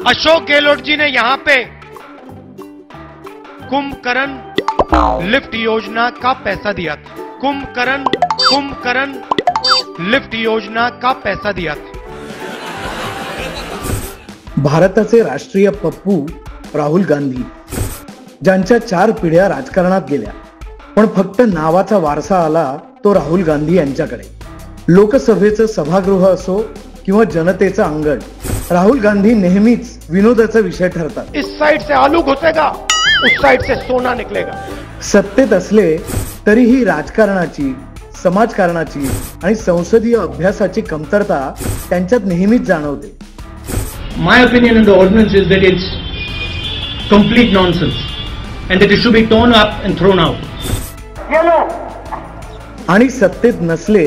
अशोक गहलोत जी ने यहां पे कुंभकर्ण लिफ्ट योजना का पैसा दिया था। कुंभकर्ण लिफ्ट योजना का पैसा दिया था। भारताचे राष्ट्रीय पप्पू राहुल गांधी, ज्यांच्या 4 पिढ्या राजकारणात गेल्या, पण फक्त नावाचा वारसा आला तो राहुल गांधी यांच्याकडे। लोकसभेचं सभागृह असो किंवा जनतेचं अंगण, राहुल गांधी नेहमीच विनोदाचा विषय ठरतात। इस साइड से आलू घुसेगा, उस साइड से सोना निकलेगा। सत्तेत असले तरीही राजकारणाची, समाजकारणाची आणि संसदीय अभ्यासाची कमतरता त्यांच्यात नेहमीच जाणवते। My opinion on the ordinance is that it's complete nonsense and that it should be torn up and thrown out. आणि सत्तेत नसले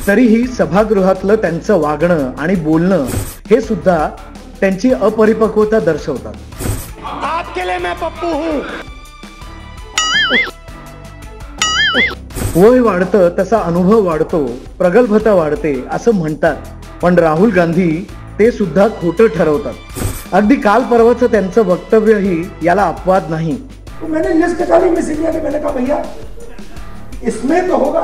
तरीही सभागृहातलं त्यांचं वागणं आणि बोलणं हे सुद्धा त्यांची अपरिपक्वता दर्शवतात। आपके लिए मैं पप्पू हूं। वय वाढतं तसा अनुभव वाढतो, प्रगल्भता वाढते असं म्हणतात, पण राहुल गांधी ते सुद्धा खोटं ठरवतात। अगदी काल परवाचं त्यांचं वक्तव्यही याला अपवाद नाही। तो मैंने लिस्ट निकाली मिस इंडिया में, मैंने कहा भैया इसमें तो होगा,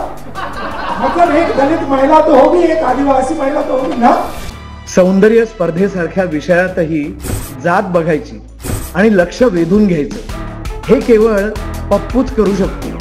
मतलब एक दलित महिला तो होगी, एक आदिवासी महिला तो होगी ना। सौंदर्य स्पर्धेसारख्या विषयातही जात बघायची आणि लक्ष वेधून घ्यायचं हे केवळ पप्पूच करू शकतो।